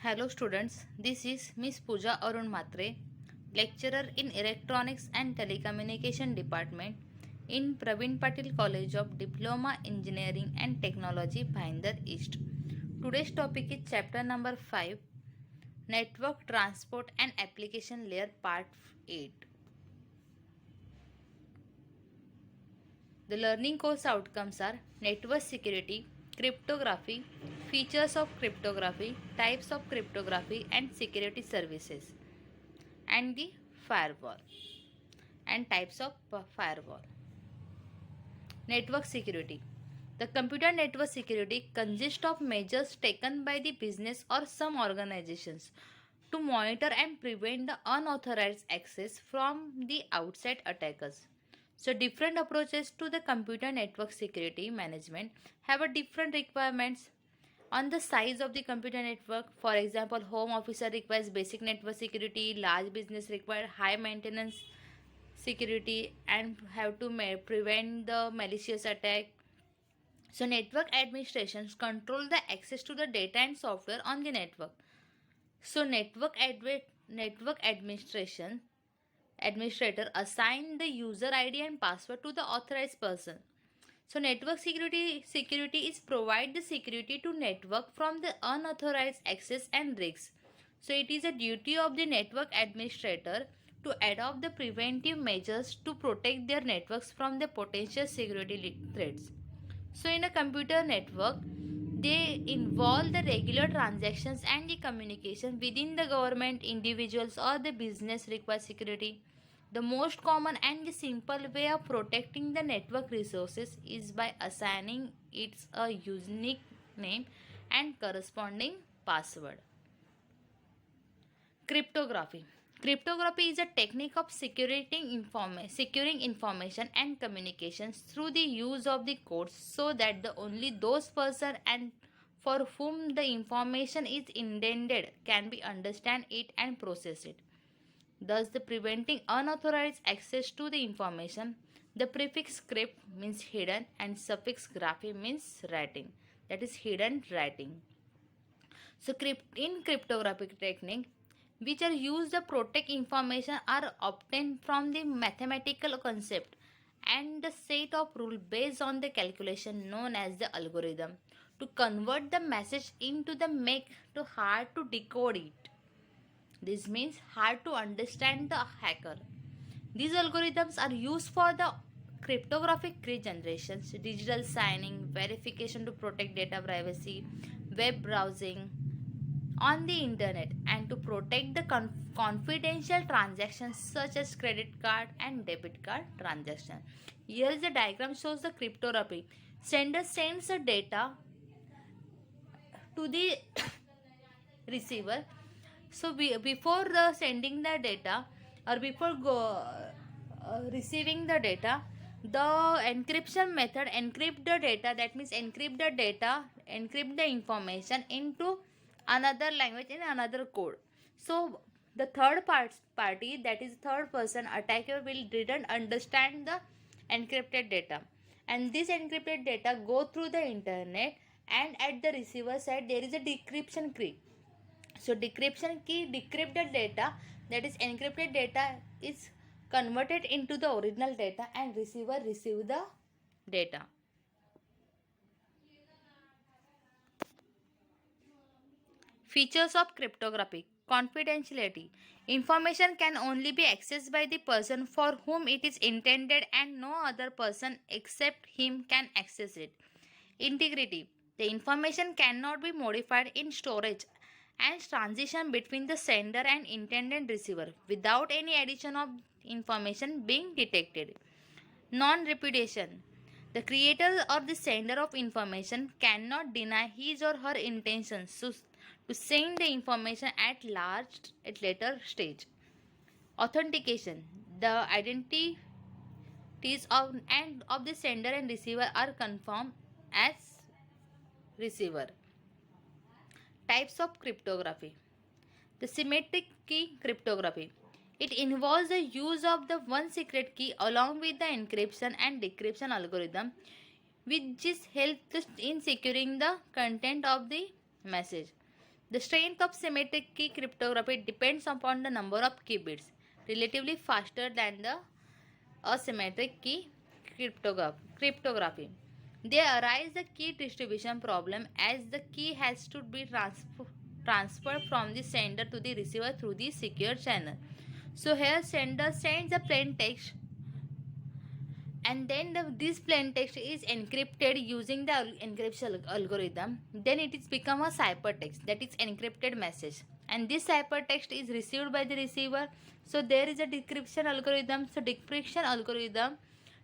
Hello students, this is Miss Pooja Arun Matre, lecturer in Electronics and Telecommunication Department in Praveen Patil College of Diploma Engineering and Technology, Bhayandar East. Today's topic is chapter number 5, Network Transport and Application Layer Part 8. The learning course outcomes are network security, cryptography, features of cryptography, types of cryptography and security services, and the firewall and types of firewall. Network security. The computer network security consists of measures taken by the business or some organizations to monitor and prevent the unauthorized access from the outside attackers. So different approaches to the computer network security management have a different requirements on the size of the computer network. For example, home officer requires basic network security, large business require high maintenance security and have to prevent the malicious attack. So network administrations control the access to the data and software on the network. So network administrator assign the user ID and password to the authorized person. So network security is provide the security to network from the unauthorized access and risks. So it is a duty of the network administrator to adopt the preventive measures to protect their networks from the potential security threats. So in a computer network, they involve the regular transactions and the communication within the government, individuals or the business require security. The most common and the simple way of protecting the network resources is by assigning it a unique name and corresponding password. Cryptography. Cryptography is a technique of securing information and communications through the use of the codes so that only those persons and for whom the information is intended can be understand it and process it. Thus, the preventing unauthorized access to the information. The prefix crypt means hidden and suffix graphy means writing. That is hidden writing. So, in cryptographic technique, which are used to protect information are obtained from the mathematical concept and the set of rules based on the calculation known as the algorithm to convert the message into the make to hard to decode it. This means hard to understand the hacker. These algorithms are used for the cryptographic key generations, digital signing, verification to protect data privacy, web browsing on the internet, and to protect the confidential transactions such as credit card and debit card transaction. Here is the diagram shows the cryptography. Sender sends the data to the receiver. So before the sending the data or before receiving the data, the encryption method encrypt the data. That means encrypt the data, encrypt the information into another language in another code. So the party, that is third person attacker, will didn't understand the encrypted data, and this encrypted data go through the internet, and at the receiver side there is a decryption key. So decryption key decrypt the data, that is encrypted data is converted into the original data and receiver receive the data. Features of cryptography. Confidentiality. Information can only be accessed by the person for whom it is intended and no other person except him can access it. Integrity. The information cannot be modified in storage and transition between the sender and intended receiver without any addition of information being detected. Non-repudiation. The creator or the sender of information cannot deny his or her intentions to send the information at later stage. Authentication. The identities of the sender and receiver are confirmed as receiver. Types of cryptography. The symmetric key cryptography. It involves the use of the one secret key along with the encryption and decryption algorithm, which is helps in securing the content of the message. The strength of symmetric key cryptography depends upon the number of key bits, relatively faster than the asymmetric key cryptography. They arise the key distribution problem as the key has to be transferred from the sender to the receiver through the secure channel. So here sender sends the plain text, and then this plain text is encrypted using the encryption algorithm. Then it is become a ciphertext, that is encrypted message, and this ciphertext is received by the receiver. So there is a decryption algorithm. So decryption algorithm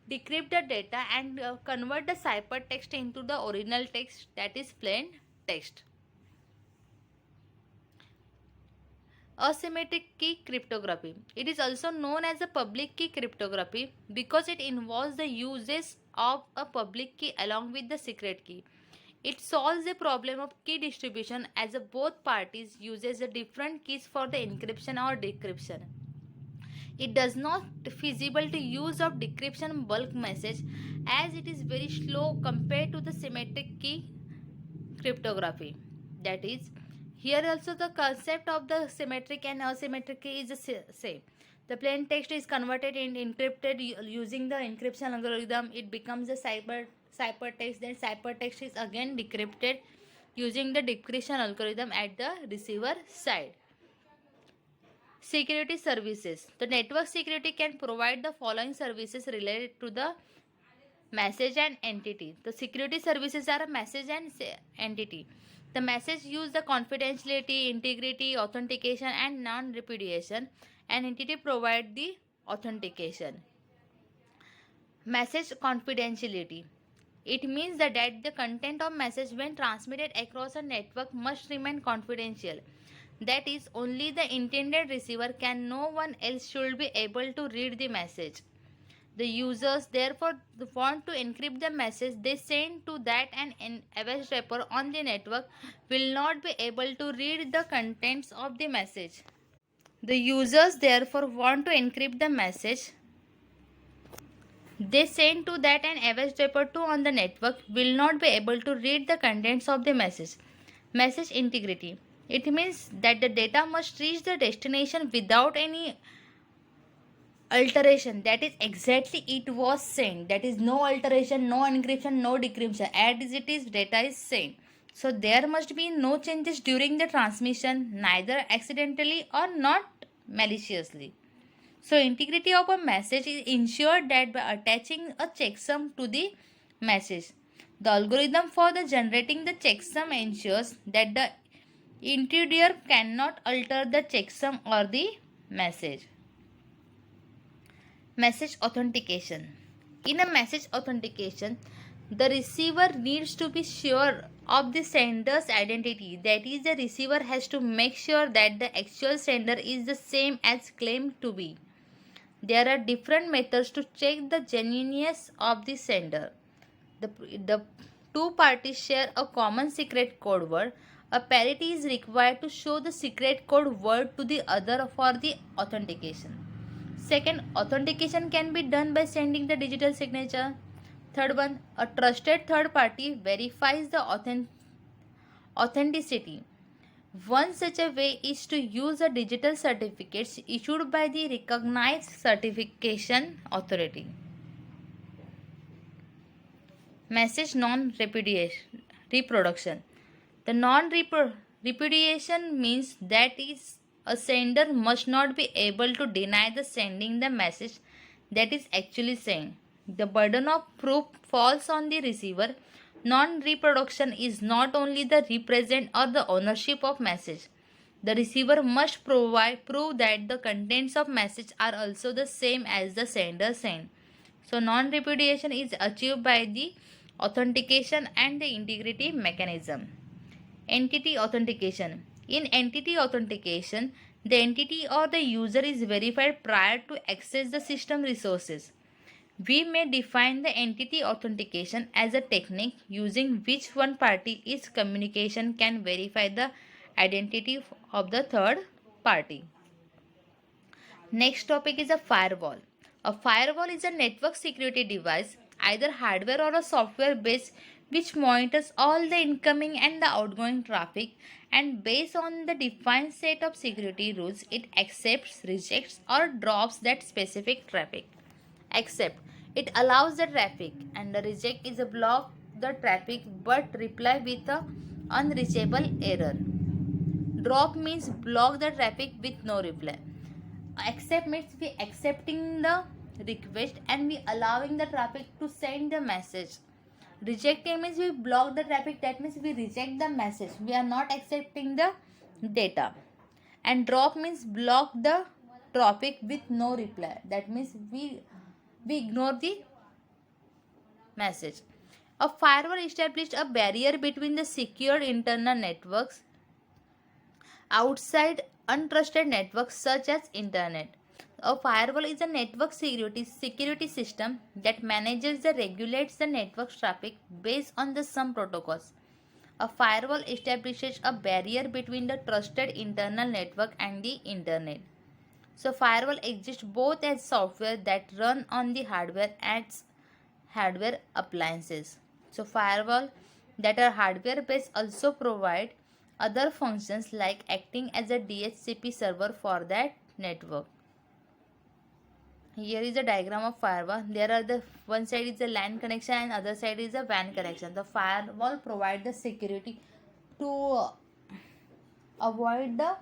decrypt the data and convert the ciphertext into the original text, that is plain text. Asymmetric key cryptography. It is also known as a public key cryptography because it involves the uses of a public key along with the secret key. It solves the problem of key distribution as both parties uses the different keys for the encryption or decryption. It does not feasible to use of decryption bulk message as it is very slow compared to the symmetric key cryptography. That is, here also the concept of the symmetric and asymmetric key is the same. The plain text is converted and encrypted using the encryption algorithm. It becomes a ciphertext. Then ciphertext is again decrypted using the decryption algorithm at the receiver side. Security services. The network security can provide the following services related to the message and entity. The security services are a message and entity. The message use the confidentiality, integrity, authentication and non-repudiation, and entity provide the authentication. Message confidentiality. It means that the content of message when transmitted across a network must remain confidential. That is, only the intended receiver can, no one else should be able to read the message. The users therefore want to encrypt the message they send to that an eavesdropper on the network will not be able to read the contents of the message. The users therefore want to encrypt the message they send to that an eavesdropper to on the network will not be able to read the contents of the message. Message integrity. It means that the data must reach the destination without any alteration, that is exactly it was sent, that is no alteration, no encryption, no decryption, as it is data is sent. So there must be no changes during the transmission, neither accidentally or not maliciously. So integrity of a message is ensured that by attaching a checksum to the message. The algorithm for the generating the checksum ensures that the intruder cannot alter the checksum or the message. Message authentication. In a message authentication, the receiver needs to be sure of the sender's identity. That is, the receiver has to make sure that the actual sender is the same as claimed to be. There are different methods to check the genuineness of the sender. The two parties share a common secret code word. A parity is required to show the secret code word to the other for the authentication. Second, authentication can be done by sending the digital signature. Third one, a trusted third party verifies the authenticity. One such a way is to use the digital certificates issued by the recognized certification authority. Message non-reproduction. The non-repudiation means that is a sender must not be able to deny the sending the message that is actually sent. The burden of proof falls on the receiver. Non-reproduction is not only the represent or the ownership of message. The receiver must prove that the contents of message are also the same as the sender sent. So non-repudiation is achieved by the authentication and the integrity mechanism. Entity authentication. In entity authentication, the entity or the user is verified prior to access the system resources. We may define the entity authentication as a technique using which one party is communication can verify the identity of the third party. Next topic is a firewall. A firewall is a network security device, either hardware or a software based, which monitors all the incoming and the outgoing traffic, and based on the defined set of security rules it accepts, rejects or drops that specific traffic. Accept, it allows the traffic, and the reject is a block the traffic but reply with a unreachable error. Drop means block the traffic with no reply. Accept means we accepting the request and we allowing the traffic to send the message. Rejecting means we block the traffic, that means we reject the message, we are not accepting the data. And drop means block the traffic with no reply, that means we ignore the message. A firewall established a barrier between the secure internal networks outside untrusted networks such as internet. A firewall is a network security system that manages and regulates the network traffic based on the some protocols. A firewall establishes a barrier between the trusted internal network and the internet. So firewall exists both as software that run on the hardware as hardware appliances. So firewall that are hardware based also provide other functions like acting as a DHCP server for that network. Here is a diagram of firewall. There are the one side is the LAN connection and other side is a WAN connection. The firewall provide the security to avoid the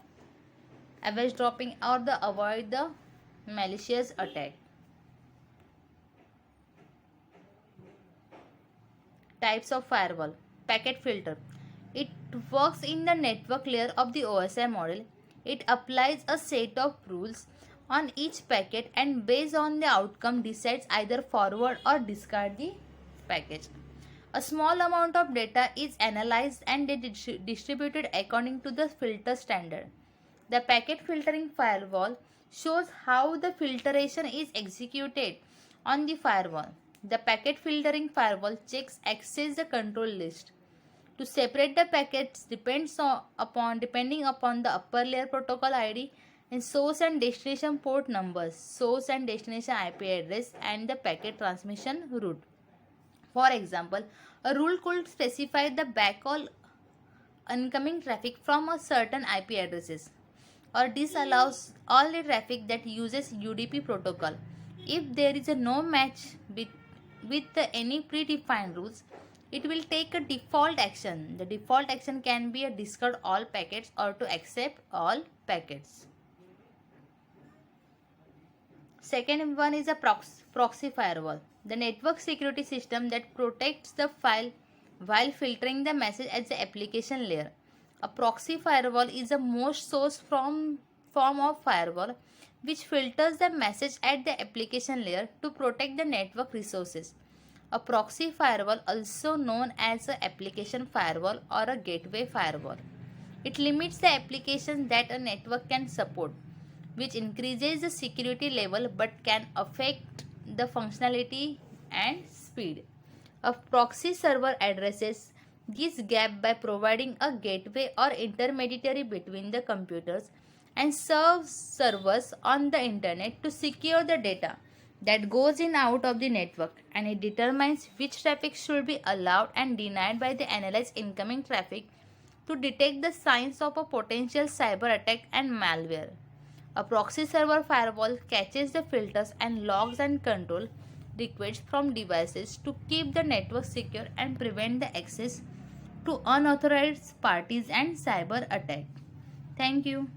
eavesdropping or the avoid the malicious attack. Types of firewall. Packet filter. It works in the network layer of the OSI model. It applies a set of rules on each packet and based on the outcome decides either forward or discard the package. A small amount of data is analyzed and distributed according to the filter standard. The packet filtering firewall shows how the filtration is executed on the firewall. The packet filtering firewall checks access the control list. To separate the packets depending upon the upper layer protocol ID and source and destination port numbers, source and destination IP address, and the packet transmission route. For example, a rule could specify the backhaul incoming traffic from a certain IP addresses or disallows all the traffic that uses UDP protocol. If there is a no match with any predefined rules, it will take a default action. The default action can be a discard all packets or to accept all packets. Second one is a proxy firewall, the network security system that protects the file while filtering the message at the application layer. A proxy firewall is the most source form of firewall which filters the message at the application layer to protect the network resources. A proxy firewall, also known as an application firewall or a gateway firewall. It limits the applications that a network can support, which increases the security level but can affect the functionality and speed. A proxy server addresses this gap by providing a gateway or intermediary between the computers and serves servers on the internet to secure the data that goes in out of the network, and it determines which traffic should be allowed and denied by the analyzed incoming traffic to detect the signs of a potential cyber attack and malware. A proxy server firewall catches the filters and logs and control requests from devices to keep the network secure and prevent the access to unauthorized parties and cyber attack. Thank you.